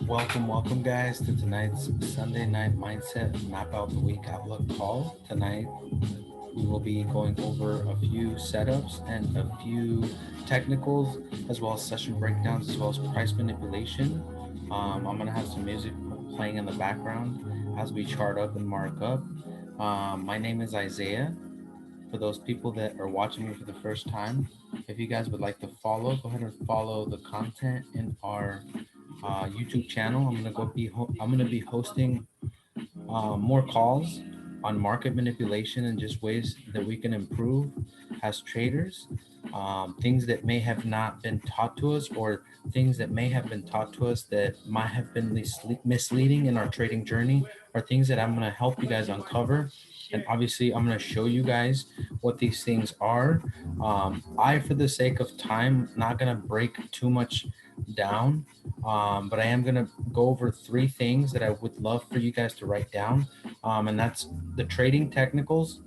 Welcome, guys, to tonight's Sunday Night Mindset Map Out the Week Outlook call. Tonight, we will be going over a few setups and a few technicals, as well as session breakdowns, as well as price manipulation. I'm going to have some music playing in the background as we chart up and mark up. My name is Isaiah. For those people that are watching me for the first time, if you guys would like to follow, go ahead and follow the content in our YouTube channel. I'm gonna be hosting more calls on market manipulation and just ways that we can improve as traders. Things that may have not been taught to us, or things that may have been taught to us that might have been misleading in our trading journey, are things that I'm going to help you guys uncover. And obviously, I'm going to show you guys what these things are. For the sake of time, not going to break too much down, but I am going to go over three things that I would love for you guys to write down. And that's the trading technicals,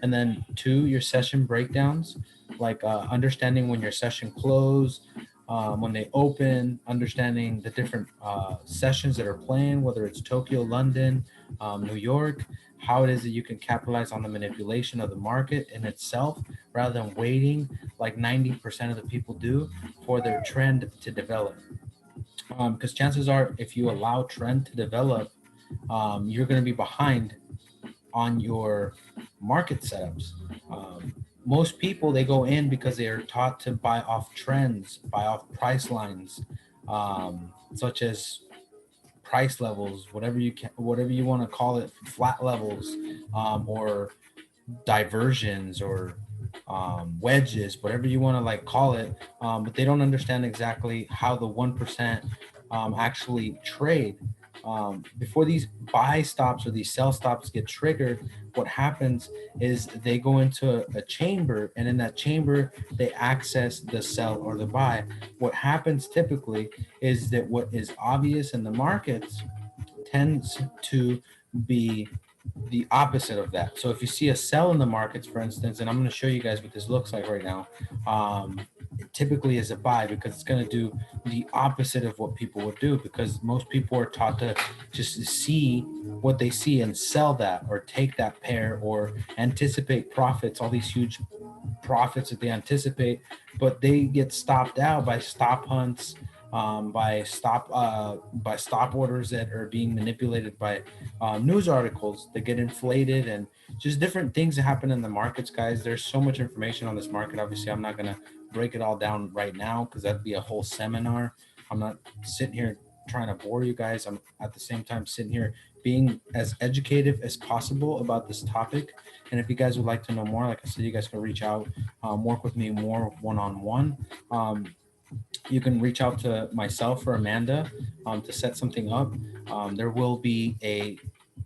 and then two, your session breakdowns, like understanding when your session close, when they open, understanding the different sessions that are playing, whether it's Tokyo, London, New York, how it is that you can capitalize on the manipulation of the market in itself, rather than waiting like 90% of the people do for their trend to develop. Because chances are, if you allow trend to develop, you're going to be behind on your market setups. Most people, they go in because they are taught to buy off trends, buy off price lines, such as price levels, whatever you want to call it, flat levels, or diversions, or wedges, whatever you want to like call it. But they don't understand exactly how the 1% actually trade. Before these buy stops or these sell stops get triggered, what happens is they go into a chamber, and in that chamber, they access the sell or the buy. What happens typically is that what is obvious in the markets tends to be the opposite of that. So if you see a sell in the markets, for instance, and I'm going to show you guys what this looks like right now, it typically is a buy, because it's going to do the opposite of what people would do, because most people are taught to just see what they see and sell that, or take that pair, or anticipate profits, all these huge profits that they anticipate, but they get stopped out by stop hunts, by stop orders that are being manipulated by news articles that get inflated, and just different things that happen in the markets, guys. There's so much information on this market. Obviously, I'm not gonna break it all down right now, because that'd be a whole seminar. I'm not sitting here trying to bore you guys. I'm at the same time sitting here being as educative as possible about this topic. And if you guys would like to know more, like I said, you guys can reach out, work with me more one-on-one. You can reach out to myself or Amanda, to set something up. There will be a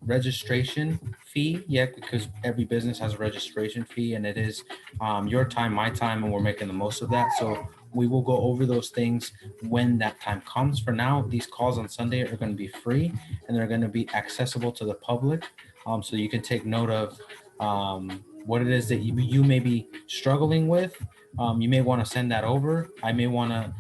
registration fee, yet, because every business has a registration fee, and it is your time, my time, and we're making the most of that. So we will go over those things when that time comes. For now, these calls on Sunday are going to be free, and they're going to be accessible to the public. So you can take note of what it is that you may be struggling with. You may want to send that over. I may want to,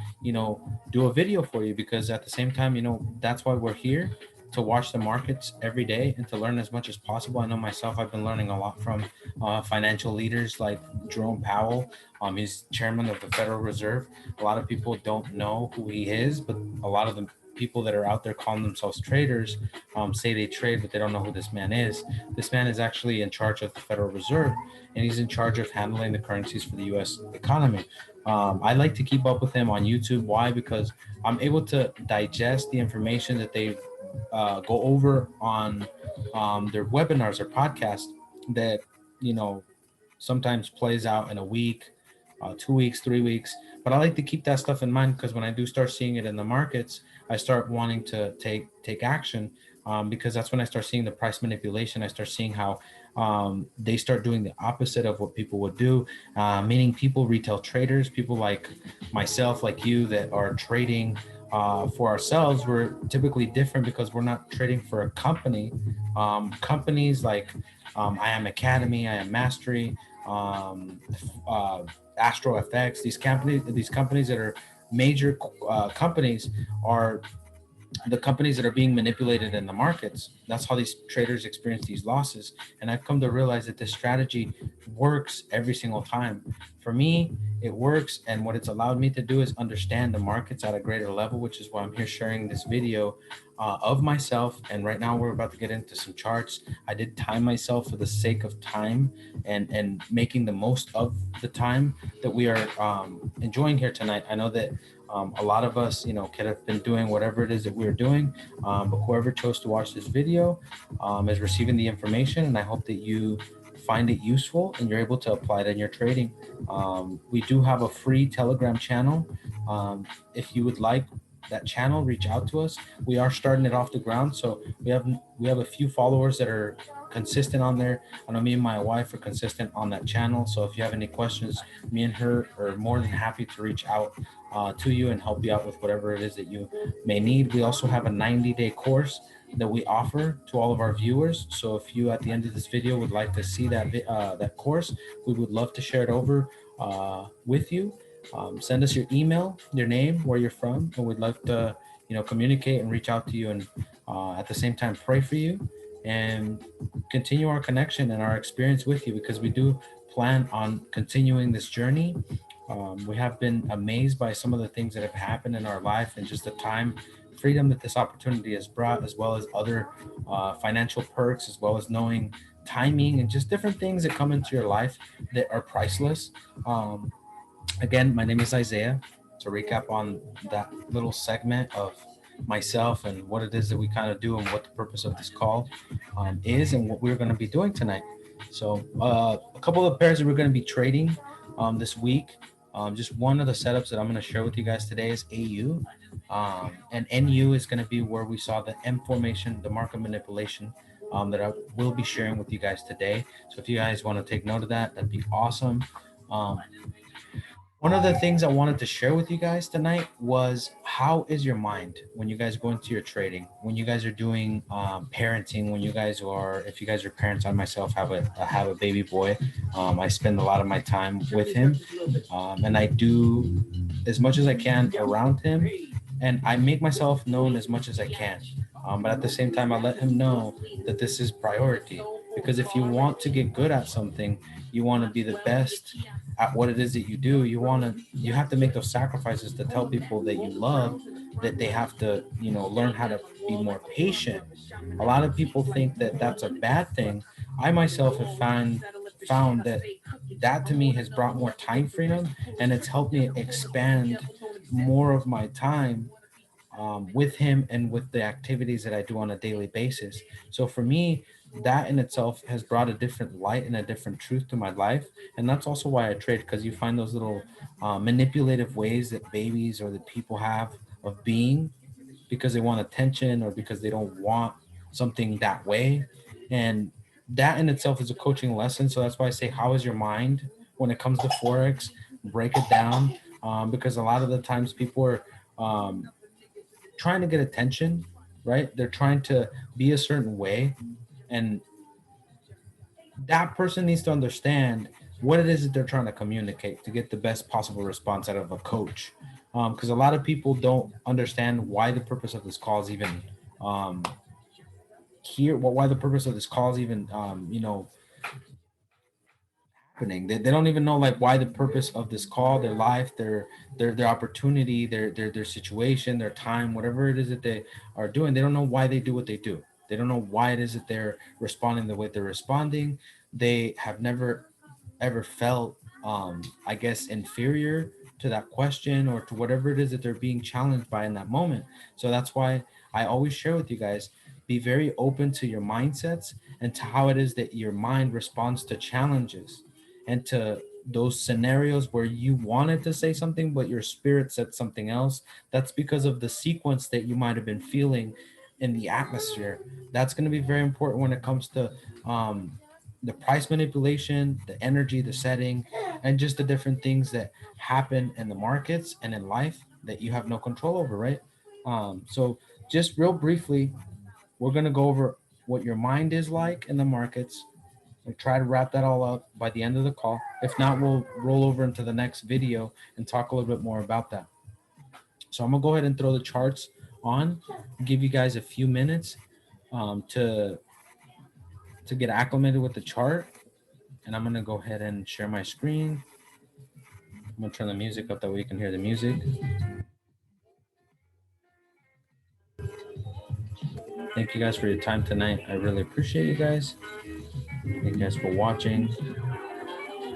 do a video for you, because at the same time, that's why we're here, to watch the markets every day and to learn as much as possible. I know myself, I've been learning a lot from financial leaders like Jerome Powell. He's chairman of the Federal Reserve. A lot of people don't know who he is, but a lot of the people that are out there calling themselves traders say they trade, but they don't know who this man is. This man is actually in charge of the Federal Reserve, and he's in charge of handling the currencies for the U.S. economy. I like to keep up with him on YouTube. Why? Because I'm able to digest the information that they go over on their webinars or podcasts that, you know, sometimes plays out in a week, 2 weeks, 3 weeks. But I like to keep that stuff in mind, because when I do start seeing it in the markets, I start wanting to take action, because that's when I start seeing the price manipulation. I start seeing how they start doing the opposite of what people would do, meaning people, retail traders, people like myself, like you, that are trading for ourselves. We're typically different because we're not trading for a company. Companies like I Am Academy, I Am Mastery, um, Astro FX, these companies that are major companies are the companies that are being manipulated in the markets. That's how these traders experience these losses. And I've come to realize that this strategy works every single time. For me, it works. And what it's allowed me to do is understand the markets at a greater level, which is why I'm here sharing this video of myself. And right now we're about to get into some charts. I did time myself for the sake of time and making the most of the time that we are enjoying here tonight. I know that a lot of us, could have been doing whatever it is that we're doing, but whoever chose to watch this video is receiving the information, and I hope that you find it useful and you're able to apply it in your trading. We do have a free Telegram channel. If you would like that channel, reach out to us. We are starting it off the ground, so we have a few followers that are consistent on there. I know me and my wife are consistent on that channel, so if you have any questions, me and her are more than happy to reach out to you and help you out with whatever it is that you may need. We also have a 90-day course that we offer to all of our viewers. So if you at the end of this video would like to see that course, we would love to share it over with you. Send us your email, your name, where you're from, and we'd love to communicate and reach out to you, and at the same time pray for you and continue our connection and our experience with you, because we do plan on continuing this journey. We have been amazed by some of the things that have happened in our life and just the time freedom that this opportunity has brought, as well as other financial perks, as well as knowing timing and just different things that come into your life that are priceless. Again, my name is Isaiah. To recap on that little segment of myself and what it is that we kind of do and what the purpose of this call is and what we're going to be doing tonight. So a couple of pairs that we're going to be trading this week. Just one of the setups that I'm going to share with you guys today is AU. And NU is going to be where we saw the M formation, the market manipulation that I will be sharing with you guys today. So if you guys want to take note of that, that'd be awesome. One of the things I wanted to share with you guys tonight was, how is your mind when you guys go into your trading, when you guys are doing parenting, when you guys are, if you guys are parents, I myself have a baby boy. I spend a lot of my time with him, and I do as much as I can around him, and I make myself known as much as I can. But at the same time, I let him know that this is priority, because if you want to get good at something, you want to be the best at what it is that you do. You have to make those sacrifices to tell people that you love that they have to learn how to be more patient. A lot of people think that that's a bad thing. I myself have found that to me has brought more time freedom, and it's helped me expand more of my time with him and with the activities that I do on a daily basis. So for me, that in itself has brought a different light and a different truth to my life. And that's also why I trade, because you find those little manipulative ways that babies or that people have of being, because they want attention or because they don't want something that way. And that in itself is a coaching lesson. So that's why I say, how is your mind when it comes to Forex? Break it down, because a lot of the times people are trying to get attention, right? They're trying to be a certain way, and that person needs to understand what it is that they're trying to communicate to get the best possible response out of a coach. Because a lot of people don't understand why the purpose of this call is even here. Why the purpose of this call is even happening. They don't even know like why the purpose of this call, their life, their opportunity, their situation, their time, whatever it is that they are doing. They don't know why they do what they do. They don't know why it is that they're responding the way they're responding. They have never ever felt I guess inferior to that question or to whatever it is that they're being challenged by in that moment. So that's why I always share with you guys, be very open to your mindsets and to how it is that your mind responds to challenges and to those scenarios where you wanted to say something but your spirit said something else. That's because of the sequence that you might have been feeling in the atmosphere. That's going to be very important when it comes to the price manipulation, the energy, the setting, and just the different things that happen in the markets and in life that you have no control over, right? So just real briefly, we're going to go over what your mind is like in the markets. We'll try to wrap that all up by the end of the call. If not, we'll roll over into the next video and talk a little bit more about that. So I'm gonna go ahead and throw the charts on, give you guys a few minutes to get acclimated with the chart. And I'm gonna go ahead and share my screen. I'm gonna turn the music up that way you can hear the music. Thank you guys for your time tonight. I really appreciate you guys. Thank you guys for watching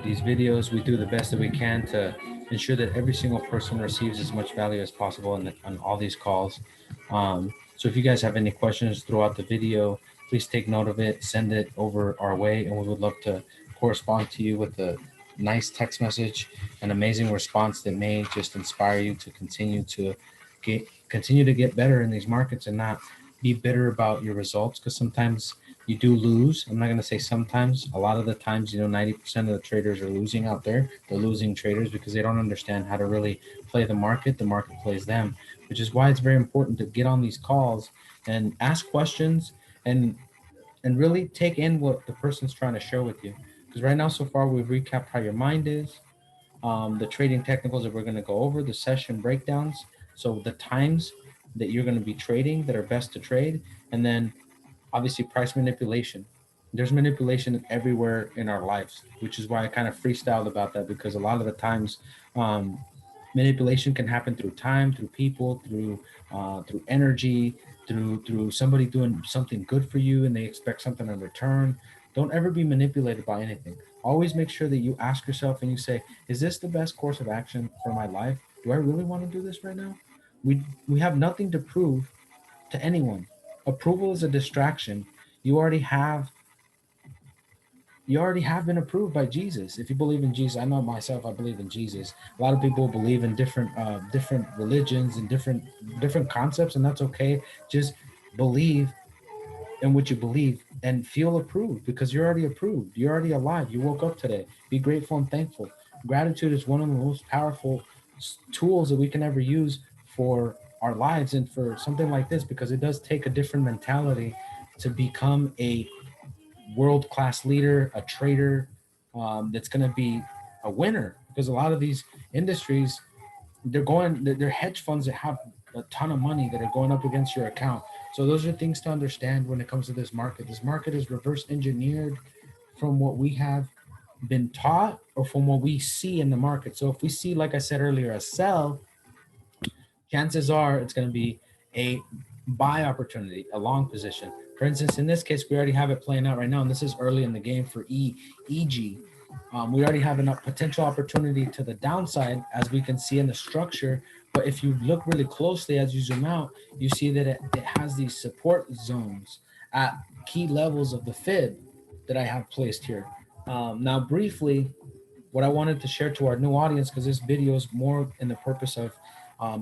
these videos. We do the best that we can to ensure that every single person receives as much value as possible on all these calls. So if you guys have any questions throughout the video, please take note of it, send it over our way, and we would love to correspond to you with a nice text message, an amazing response that may just inspire you to continue to get better in these markets and not be bitter about your results, because sometimes you do lose. I'm not going to say sometimes. A lot of the times, 90% of the traders are losing out there. They're losing traders because they don't understand how to really play the market. The market plays them, which is why it's very important to get on these calls and ask questions and really take in what the person's trying to share with you. Because right now, so far, we've recapped how your mind is, the trading technicals that we're going to go over, the session breakdowns. So the times that you're going to be trading that are best to trade, and then obviously price manipulation. There's manipulation everywhere in our lives, which is why I kind of freestyled about that, because a lot of the times manipulation can happen through time, through people, through energy, through somebody doing something good for you and they expect something in return. Don't ever be manipulated by anything. Always make sure that you ask yourself and you say, is this the best course of action for my life? Do I really want to do this right now? We have nothing to prove to anyone. Approval is a distraction. You already have been approved by Jesus. If you believe in Jesus, I know myself, I believe in Jesus. A lot of people believe in different religions and different concepts, and that's okay. Just believe in what you believe and feel approved, because you're already approved. You're already alive. You woke up today. Be grateful and thankful. Gratitude is one of the most powerful tools that we can ever use for our lives and for something like this, because it does take a different mentality to become a world-class leader, a trader, that's going to be a winner. Because a lot of these industries, they're hedge funds that have a ton of money that are going up against your account. So those are things to understand when it comes to this market. This market is reverse engineered from what we have been taught or from what we see in the market. So if we see, like I said earlier, a sell, chances are it's going to be a buy opportunity, a long position. For instance, in this case, we already have it playing out right now, and this is early in the game for EG. We already have a potential opportunity to the downside, as we can see in the structure. But if you look really closely as you zoom out, you see that it has these support zones at key levels of the fib that I have placed here. Now, briefly, what I wanted to share to our new audience, because this video is more in the purpose of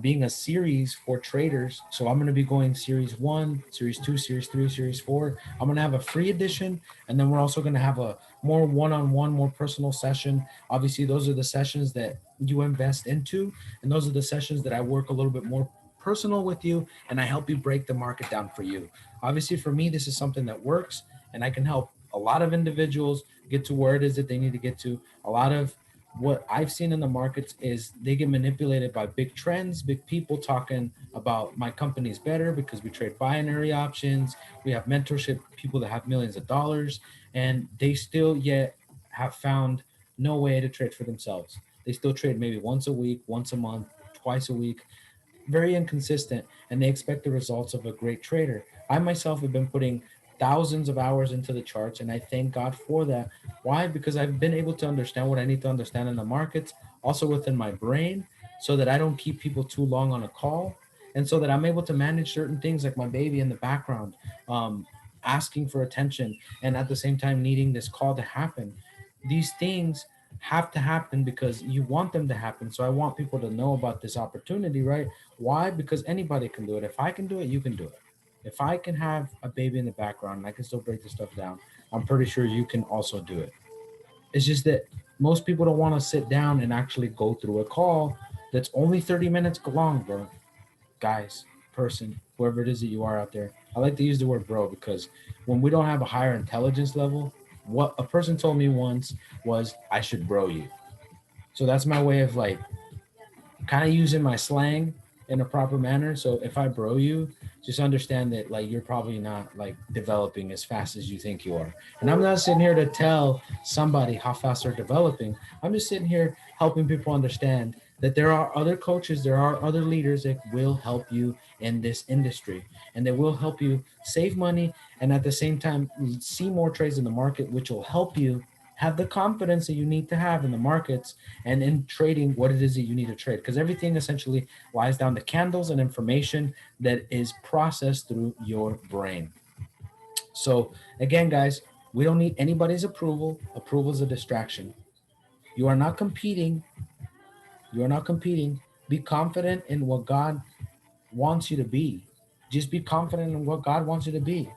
being a series for traders. So I'm going to be going series 1, series 2, series 3, series 4. I'm going to have a free edition, and then we're also going to have a more one-on-one, more personal session. Obviously, those are the sessions that you invest into, and those are the sessions that I work a little bit more personal with you, and I help you break the market down for you. Obviously, for me, this is something that works, and I can help a lot of individuals get to where it is that they need to get to. A lot of what I've seen in the markets is they get manipulated by big trends, big people talking about my company is better because we trade binary options. We have mentorship, people that have millions of dollars, and they still yet have found no way to trade for themselves. They still trade maybe once a week, once a month, twice a week, very inconsistent, and they expect the results of a great trader. I myself have been putting thousands of hours into the charts, and I thank God for that. Why? Because I've been able to understand what I need to understand in the markets, also within my brain, so that I don't keep people too long on a call, and so that I'm able to manage certain things like my baby in the background, asking for attention, and at the same time needing this call to happen. These things have to happen because you want them to happen. So I want people to know about this opportunity, right? Why? Because anybody can do it. If I can do it, you can do it. If I can have a baby in the background and I can still break this stuff down, I'm pretty sure you can also do it. It's just that most people don't want to sit down and actually go through a call that's only 30 minutes long, bro. Guys, person, whoever it is that you are out there. I like to use the word bro because when we don't have a higher intelligence level, what a person told me once was, I should bro you. So that's my way of like kind of using my slang in a proper manner. So if I bro you, just understand that like you're probably not like developing as fast as you think you are. And I'm not sitting here to tell somebody how fast they're developing. I'm just sitting here helping people understand that there are other coaches, there are other leaders that will help you in this industry, and they will help you save money and at the same time see more trades in the market, which will help you have the confidence that you need to have in the markets and in trading what it is that you need to trade, because everything essentially lies down to candles and information that is processed through your brain. So again, guys, we don't need anybody's approval. Approval is a distraction. You are not competing. You are not competing. Be confident in what God wants you to be. Just be confident in what God wants you to be.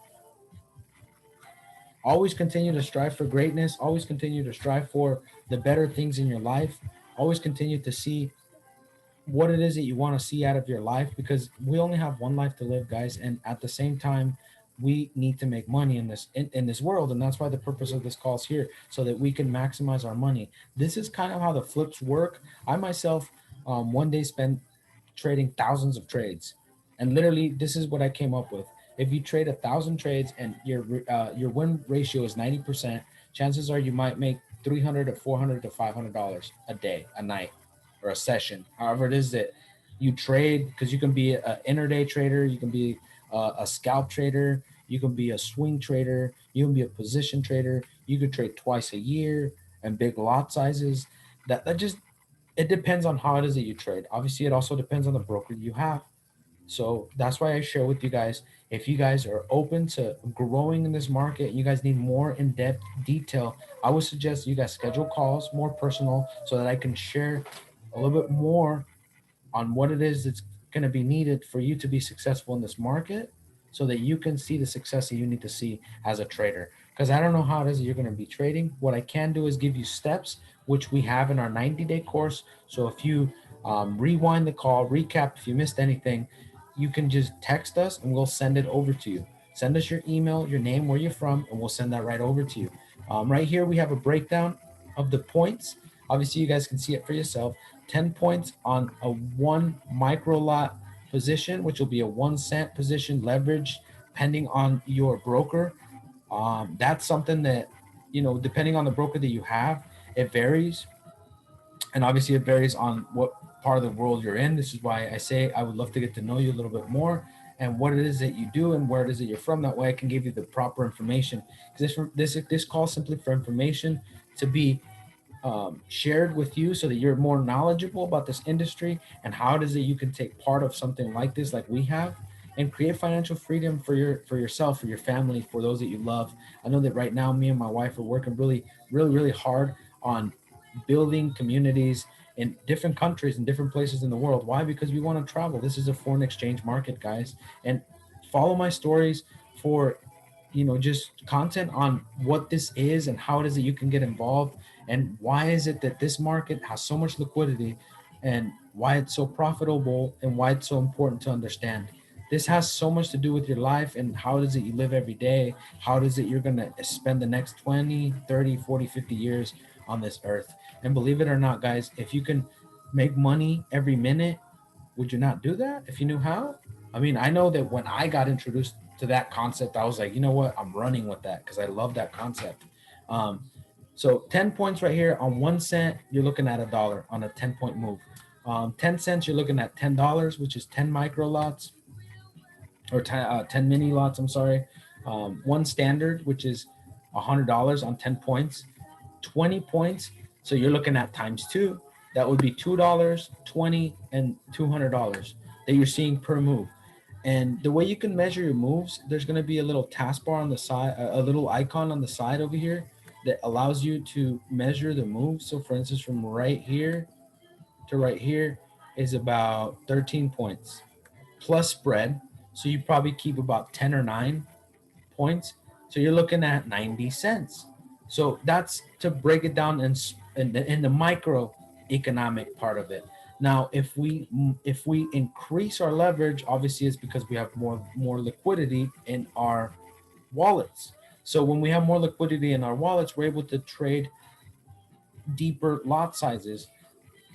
Always continue to strive for greatness. Always continue to strive for the better things in your life. Always continue to see what it is that you want to see out of your life, because we only have one life to live, guys. And at the same time, we need to make money in this world, and that's why the purpose of this call is here, so that we can maximize our money. This is kind of how the flips work. I myself one day spent trading thousands of trades, and literally this is what I came up with. If you trade 1,000 trades and your win ratio is 90%, chances are you might make 300 to 400 to $500 a day, a night, or a session, however it is that you trade. Because you can be an intraday trader, you can be a scalp trader, you can be a swing trader, you can be a position trader, you could trade twice a year and big lot sizes. That just, it depends on how it is that you trade. Obviously, it also depends on the broker you have. So that's why I share with you guys. If you guys are open to growing in this market, you guys need more in-depth detail, I would suggest you guys schedule calls more personal, so that I can share a little bit more on what it is that's going to be needed for you to be successful in this market, so that you can see the success that you need to see as a trader. Because I don't know how it is that you're going to be trading. What I can do is give you steps, which we have in our 90-day course. So if you rewind the call, recap, if you missed anything, you can just text us and we'll send it over to you. Send us your email, your name, where you're from, and we'll send that right over to you. Right here, we have a breakdown of the points. Obviously, you guys can see it for yourself. 10 points on a 1 lot position, which will be a 1 cent position, leverage, depending on your broker. That's something that, depending on the broker that you have, it varies. And obviously, it varies on what part of the world you're in. This is why I say I would love to get to know you a little bit more, and what it is that you do and where it is that you're from. That way I can give you the proper information. Because this call is simply for information to be shared with you, so that you're more knowledgeable about this industry and how it is that you can take part of something like this, like we have, and create financial freedom for yourself, for your family, for those that you love. I know that right now me and my wife are working really, really, really hard on building communities in different countries and different places in the world. Why? Because we want to travel. This is a foreign exchange market, guys. And follow my stories for just content on what this is and how it is that you can get involved, and why is it that this market has so much liquidity, and why it's so profitable, and why it's so important to understand. This has so much to do with your life and how it is that you live every day, how it is that you're going to spend the next 20, 30, 40, 50 years on this earth. And believe it or not, guys, if you can make money every minute, would you not do that if you knew how? I mean, I know that when I got introduced to that concept, I was like, you know what? I'm running with that, because I love that concept. So 10 points right here on 1 cent, you're looking at $1 on a 10-point move. 10 cents, you're looking at $10, which is 10 micro lots, or 10 mini lots, I'm sorry. One standard, which is $100 on 10 points. 20 points, so you're looking at times two. That would be $2, 20, and $200 that you're seeing per move. And the way you can measure your moves, there's going to be a little taskbar on the side, a little icon on the side over here that allows you to measure the moves. So for instance, from right here to right here is about 13 points plus spread. So you probably keep about 10 or 9 points. So you're looking at 90 cents. So that's to break it down in the micro economic part of it. Now, if we increase our leverage, obviously it's because we have more liquidity in our wallets. So when we have more liquidity in our wallets, we're able to trade deeper lot sizes,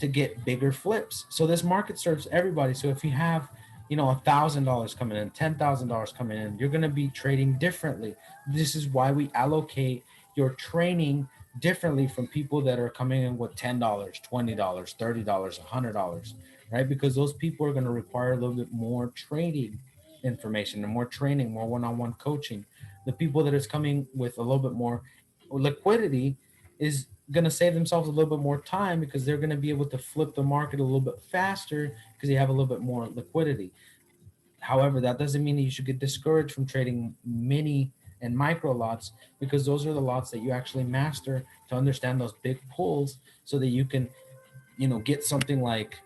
to get bigger flips. So this market serves everybody. So if you have, $1,000 coming in, $10,000 coming in, you're going to be trading differently. This is why we allocate your training differently from people that are coming in with $10, $20, $30, $100, right? Because those people are going to require a little bit more trading information and more training, more one-on-one coaching. The people that is coming with a little bit more liquidity is going to save themselves a little bit more time because they're going to be able to flip the market a little bit faster because they have a little bit more liquidity. However, that doesn't mean that you should get discouraged from trading mini and micro lots, because those are the lots that you actually master to understand those big pulls so that you can, get something like,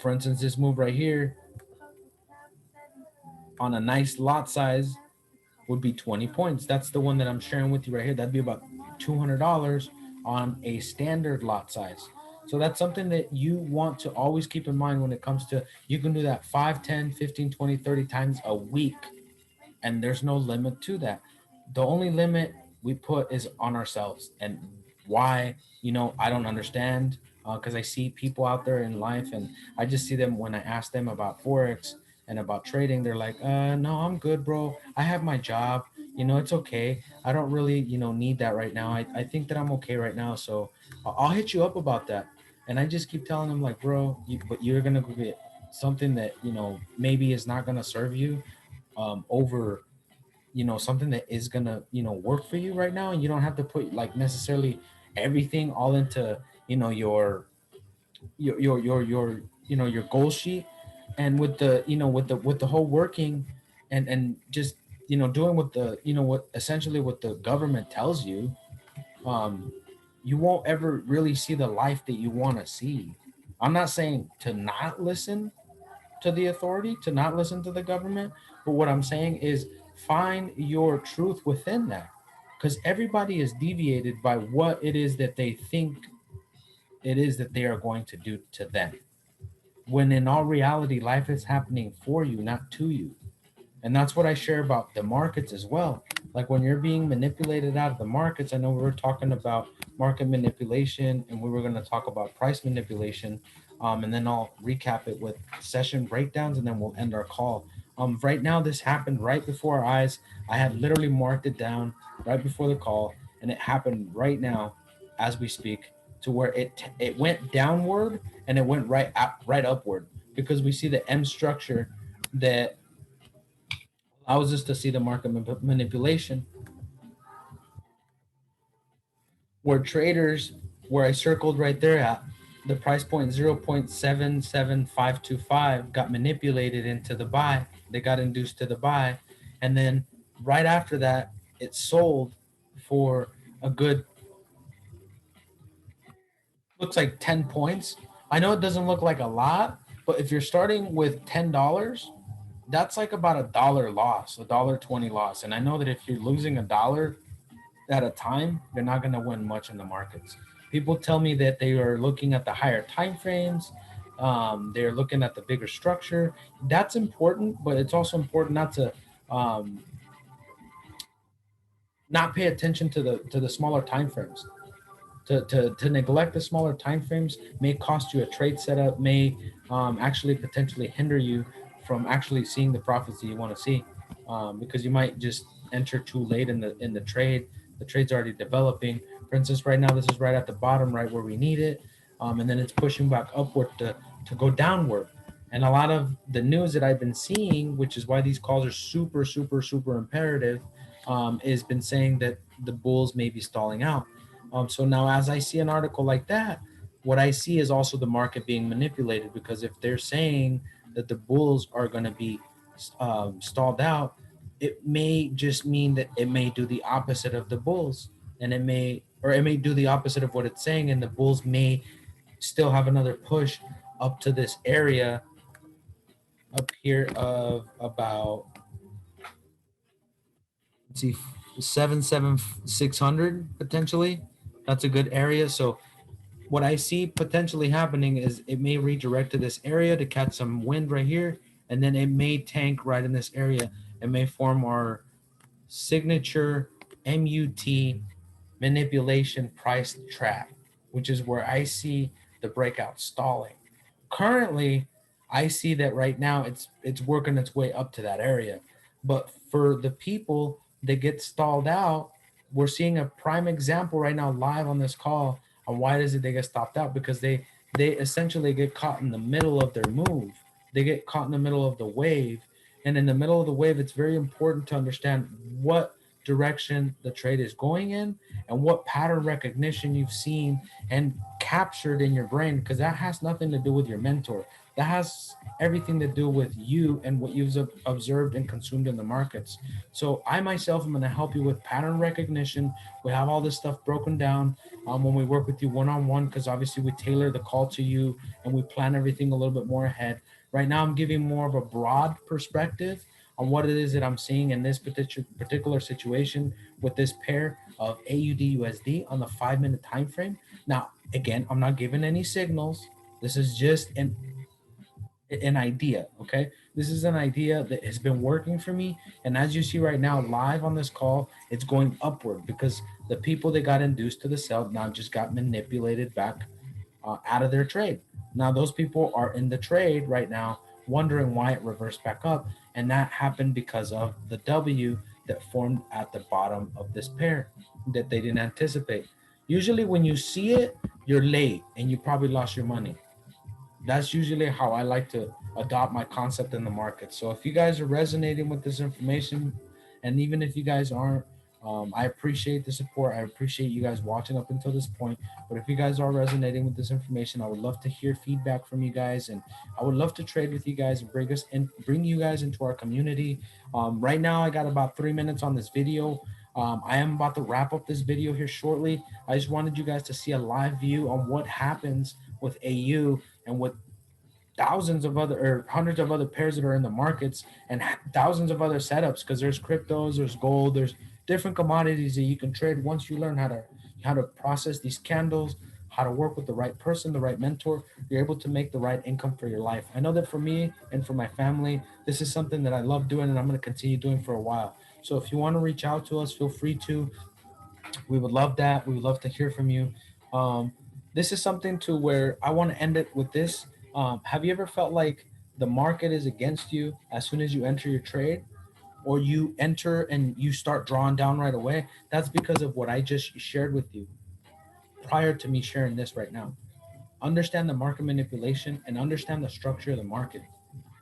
for instance, this move right here on a nice lot size would be 20 points. That's the one that I'm sharing with you right here. That'd be about $200 on a standard lot size. So that's something that you want to always keep in mind when it comes to, you can do that 5, 10, 15, 20, 30 times a week, and there's no limit to that. The only limit we put is on ourselves. And why, I don't understand, because I see people out there in life, and I just see them when I ask them about forex and about trading. They're like, no, I'm good, bro. I have my job. It's okay. I don't really, need that right now. I think that I'm okay right now. So I'll hit you up about that. And I just keep telling them, like, bro, but you're gonna go get something that maybe is not gonna serve you, over something that is gonna work for you right now. And you don't have to put like necessarily everything all into your goal sheet. And with the with the whole working and just doing what the what essentially what the government tells you, um you won't ever really see the life that you want to see. I'm not saying to not listen to the authority, to not listen to the government. But what I'm saying is find your truth within that. Because everybody is deviated by what it is that they think it is that they are going to do to them. When in all reality, life is happening for you, not to you. And that's what I share about the markets as well. Like when you're being manipulated out of the markets, I know we were talking about market manipulation and we were going to talk about price manipulation. And then I'll recap it with session breakdowns and then we'll end our call. Right now, this happened right before our eyes. I had literally marked it down right before the call, and it happened right now as we speak, to where it went downward and it went right upward, because we see the M structure that allows us to see the market manipulation, where traders, where I circled right there at the price point 0.77525 got manipulated into the buy. They got induced to the buy. And then right after that, it sold for a good, looks like 10 points. I know it doesn't look like a lot, but if you're starting with $10, that's like about $1 loss, $1.20 loss. And I know that if you're losing $1 at a time, you're not going to win much in the markets. People tell me that they are looking at the higher time frames. They're looking at the bigger structure. That's important, but it's also important not to not pay attention to the smaller time frames. To neglect the smaller time frames may cost you a trade setup, may actually potentially hinder you from actually seeing the profits that you want to see, because you might just enter too late in the trade. The trade's already developing. For instance, right now this is right at the bottom, right where we need it, and then it's pushing back upward to go downward. And a lot of the news that I've been seeing, which is why these calls are super, super, super imperative, is been saying that the bulls may be stalling out. So now, as I see an article like that, what I see is also the market being manipulated, because if they're saying that the bulls are going to be stalled out, it may just mean that it may do the opposite of the bulls, and it may do the opposite of what it's saying, and the bulls may still have another push up to this area up here of about, let's see, 77600 potentially. That's a good area. So what I see potentially happening is it may redirect to this area to catch some wind right here, and then it may tank right in this area. It may form our signature MUT manipulation price trap, which is where I see the breakout stalling. Currently, I see that right now it's working its way up to that area. But for the people that get stalled out, we're seeing a prime example right now live on this call on why does it they get stopped out, because they essentially get caught in the middle of their move. They get caught in the middle of the wave, and in the middle of the wave, it's very important to understand what direction the trade is going in and what pattern recognition you've seen and captured in your brain, because that has nothing to do with your mentor. That has everything to do with you and what you've observed and consumed in the markets. So I myself am going to help you with pattern recognition. We have all this stuff broken down when we work with you one-on-one, because obviously we tailor the call to you and we plan everything a little bit more ahead. Right now I'm giving more of a broad perspective on what it is that I'm seeing in this particular situation with this pair of AUD USD on the 5 minute time frame. Now, again, I'm not giving any signals. This is just an idea, okay? This is an idea that has been working for me. And as you see right now, live on this call, it's going upward because the people that got induced to the sell now just got manipulated back out of their trade. Now, those people are in the trade right now, wondering why it reversed back up. And that happened because of the W that formed at the bottom of this pair that they didn't anticipate. Usually, when you see it, you're late and you probably lost your money. That's usually how I like to adopt my concept in the market. So if you guys are resonating with this information, and even if you guys aren't, I appreciate the support. I appreciate you guys watching up until this point. But if you guys are resonating with this information, I would love to hear feedback from you guys, and I would love to trade with you guys and bring you guys into our community. Right now, I got about 3 minutes on this video. I am about to wrap up this video here shortly. I just wanted you guys to see a live view on what happens with AU and with thousands of other or hundreds of other pairs that are in the markets and thousands of other setups, because there's cryptos, there's gold, there's different commodities that you can trade once you learn how to process these candles, how to work with the right person, the right mentor. You're able to make the right income for your life. I know that for me and for my family, this is something that I love doing and I'm going to continue doing for a while. So if you want to reach out to us, feel free to. We would love that. We would love to hear from you. Um, this is something to where I want to end it with this. Have you ever felt like the market is against you as soon as you enter your trade, or you enter and you start drawing down right away? That's because of what I just shared with you prior to me sharing this right now. Understand the market manipulation and understand the structure of the market.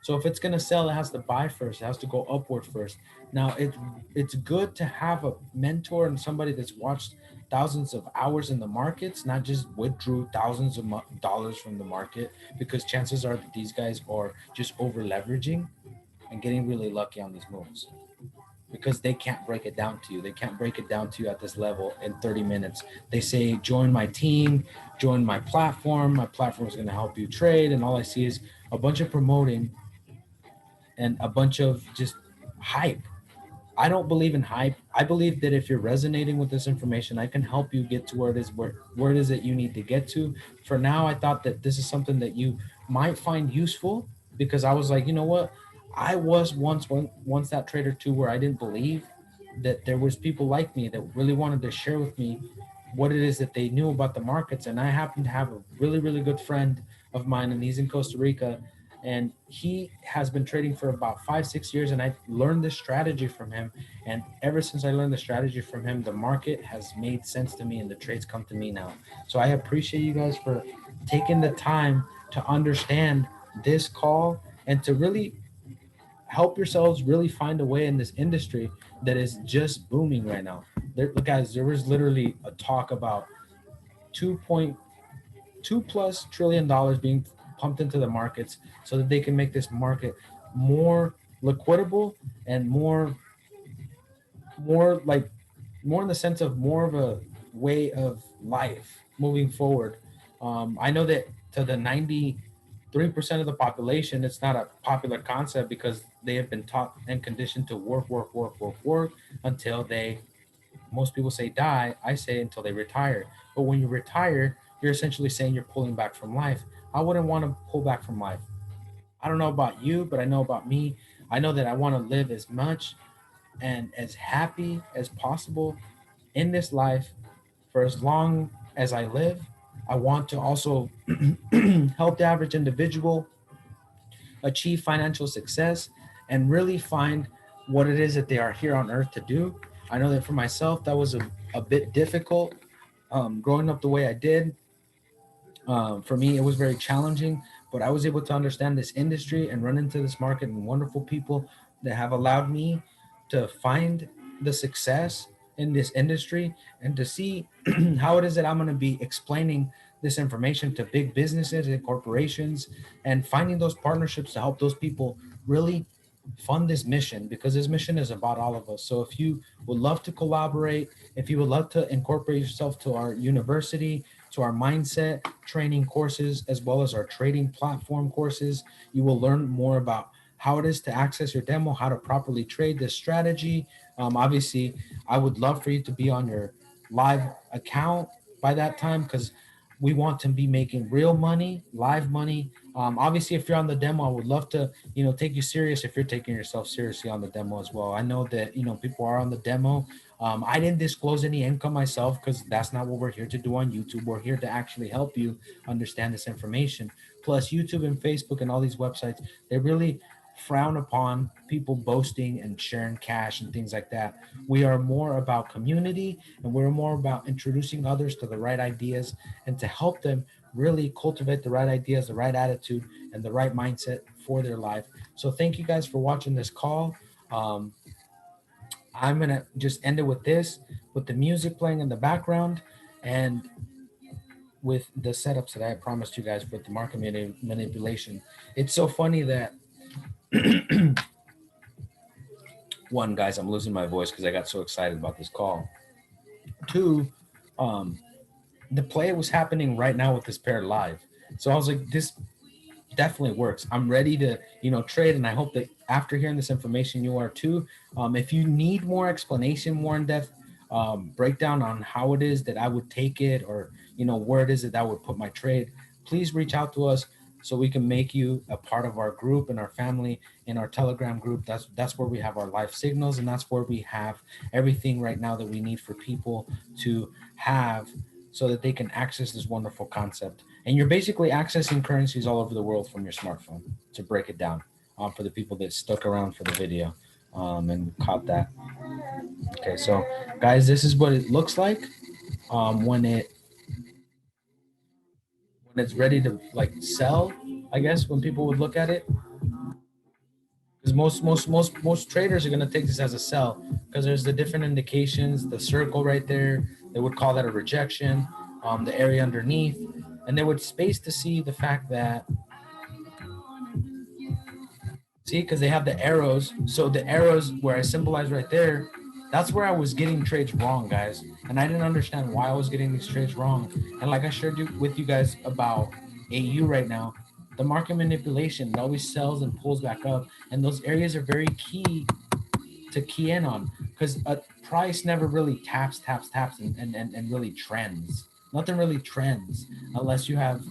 So if it's gonna sell, it has to buy first. It has to go upward first. Now it's good to have a mentor and somebody that's watched thousands of hours in the markets, not just withdrew thousands of dollars from the market, because chances are that these guys are just over leveraging and getting really lucky on these moves, because they can't break it down to you. They can't break it down to you at this level in 30 minutes. They say, join my team, join my platform. My platform is going to help you trade. And all I see is a bunch of promoting and a bunch of just hype. I don't believe in hype. I believe that if you're resonating with this information, I can help you get to where it is that you need to get to. For now, I thought that this is something that you might find useful, because I was like, you know what? I was once that trader too, where I didn't believe that there was people like me that really wanted to share with me what it is that they knew about the markets. And I happen to have a really, really good friend of mine, and he's in Costa Rica, and he has been trading for about 5-6 years, and I learned this strategy from him. And ever since I learned the strategy from him, the market has made sense to me and the trades come to me now. So I appreciate you guys for taking the time to understand this call and to really help yourselves really find a way in this industry that is just booming right now. Look, guys, there was literally a talk about 2.2+ trillion being pumped into the markets so that they can make this market more liquidable and more like more in the sense of more of a way of life moving forward. I know that to the 93% of the population, it's not a popular concept because they have been taught and conditioned to work until they, most people say die. I say until they retire. But when you retire, you're essentially saying you're pulling back from life. I wouldn't want to pull back from life. I don't know about you, but I know about me. I know that I want to live as much and as happy as possible in this life for as long as I live. I want to also help the average individual achieve financial success and really find what it is that they are here on earth to do. I know that for myself, that was a bit difficult growing up the way I did. For me, it was very challenging, but I was able to understand this industry and run into this market and wonderful people that have allowed me to find the success in this industry and to see how it is that I'm going to be explaining this information to big businesses and corporations and finding those partnerships to help those people really fund this mission, because this mission is about all of us. So if you would love to collaborate, if you would love to incorporate yourself to our university, to our mindset training courses, as well as our trading platform courses, you will learn more about how it is to access your demo, how to properly trade this strategy. Obviously, I would love for you to be on your live account by that time, because we want to be making real money, live money. Obviously, if you're on the demo, I would love to, take you serious if you're taking yourself seriously on the demo as well. I know that, people are on the demo. I didn't disclose any income myself because that's not what we're here to do on YouTube. We're here to actually help you understand this information. Plus, YouTube and Facebook and all these websites, they really frown upon people boasting and sharing cash and things like that. We are more about community, and we're more about introducing others to the right ideas and to help them really cultivate the right ideas, the right attitude, and the right mindset for their life. So thank you guys for watching this call. Um, I'm going to just end it with this, with the music playing in the background and with the setups that I promised you guys with the market manipulation. It's so funny that one, guys, I'm losing my voice because I got so excited about this call. Two, um, the play was happening right now with this pair live. So I was like, this definitely works. I'm ready to, trade. And I hope that after hearing this information, you are too. If you need more explanation, more in-depth breakdown on how it is that I would take it, or, where it is that I would put my trade, please reach out to us so we can make you a part of our group and our family in our Telegram group. That's where we have our live signals, and that's where we have everything right now that we need for people to have so that they can access this wonderful concept. And you're basically accessing currencies all over the world from your smartphone, to break it down, for the people that stuck around for the video and caught that. Okay, so guys, this is what it looks like when it's ready to like sell, I guess, when people would look at it. Because most traders are going to take this as a sell, because there's the different indications, the circle right there, they would call that a rejection, the area underneath, and they would space to see the fact that, see, because they have the arrows. So the arrows where I symbolize right there, that's where I was getting trades wrong, guys. And I didn't understand why I was getting these trades wrong. And like I shared with you guys about AU right now, the market manipulation, it always sells and pulls back up. And those areas are very key to key in on, because a price never really taps and really trends. Nothing really trends unless you have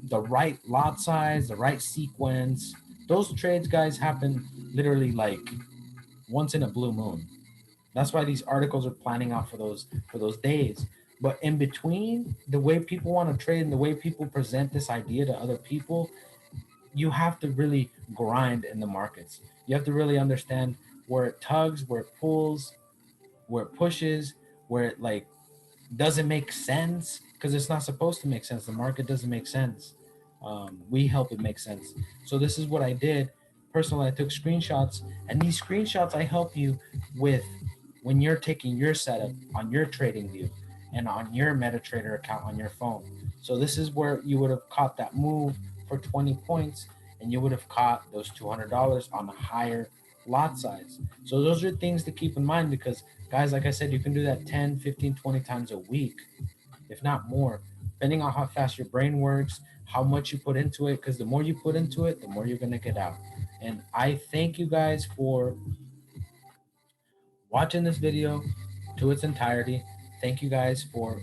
the right lot size, the right sequence. Those trades, guys, happen literally like once in a blue moon. That's why these articles are planning out for those days. But in between, the way people want to trade and the way people present this idea to other people, you have to really grind in the markets. You have to really understand where it tugs, where it pulls, where it pushes, where it like doesn't make sense, because it's not supposed to make sense. The market doesn't make sense. We help it make sense. So this is what I did. Personally, I took screenshots, and these screenshots I help you with when you're taking your setup on your trading view and on your MetaTrader account on your phone. So this is where you would have caught that move for 20 points, and you would have caught those $200 on a higher lot size. So those are things to keep in mind, because guys, like I said, you can do that 10, 15, 20 times a week, if not more, depending on how fast your brain works, how much you put into it, because the more you put into it, the more you're going to get out. And I thank you guys for watching this video to its entirety. Thank you guys for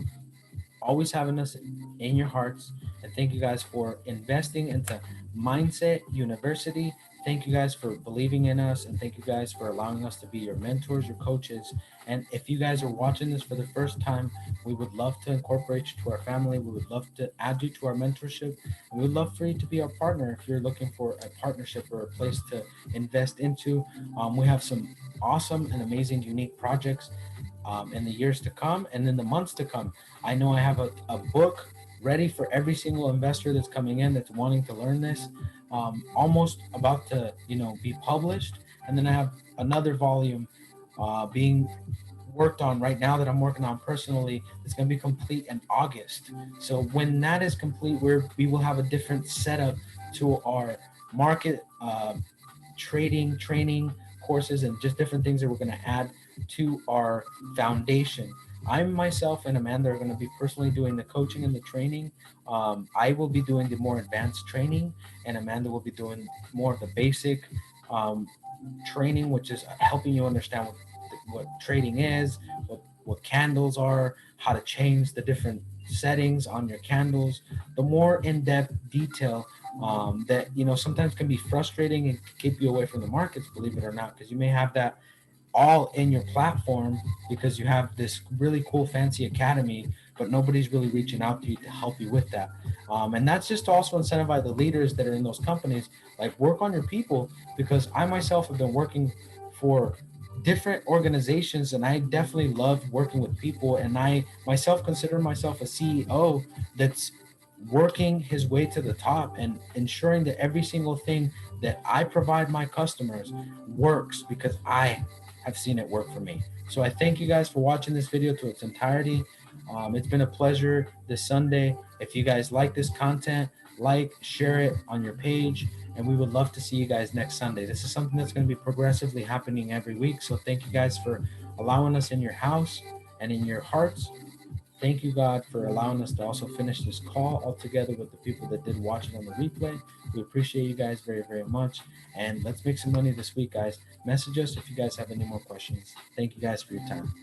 always having us in your hearts. And thank you guys for investing into Mindset University thank you guys for believing in us, and thank you guys for allowing us to be your mentors, your coaches. And if you guys are watching this for the first time, we would love to incorporate you to our family. We would love to add you to our mentorship. And we would love for you to be our partner if you're looking for a partnership or a place to invest into. We have some awesome and amazing, unique projects in the years to come and in the months to come. I know I have a book ready for every single investor that's coming in that's wanting to learn this, almost about to be published. And then I have another volume being worked on right now that I'm working on personally. It's going to be complete in August. So when that is complete, we will have a different setup to our market trading training courses and just different things that we're going to add to our foundation. I myself and Amanda are going to be personally doing the coaching and the training. I will be doing the more advanced training, and Amanda will be doing more of the basic um, training, which is helping you understand what trading is, what candles are, how to change the different settings on your candles, the more in-depth detail that sometimes can be frustrating and keep you away from the markets, believe it or not, because you may have that all in your platform because you have this really cool fancy academy, but nobody's really reaching out to you to help you with that. And that's just to also incentivize the leaders that are in those companies, like work on your people, because I myself have been working for different organizations and I definitely love working with people, and I myself consider myself a CEO that's working his way to the top and ensuring that every single thing that I provide my customers works because I have seen it work for me. So I thank you guys for watching this video to its entirety. It's been a pleasure this Sunday. If you guys like this content, share it on your page, and we would love to see you guys next Sunday. This is something that's going to be progressively happening every week. So thank you guys for allowing us in your house and in your hearts. Thank you, God, for allowing us to also finish this call all together with the people that did watch it on the replay. We appreciate you guys very, very much. And let's make some money this week, guys. Message us if you guys have any more questions. Thank you guys for your time.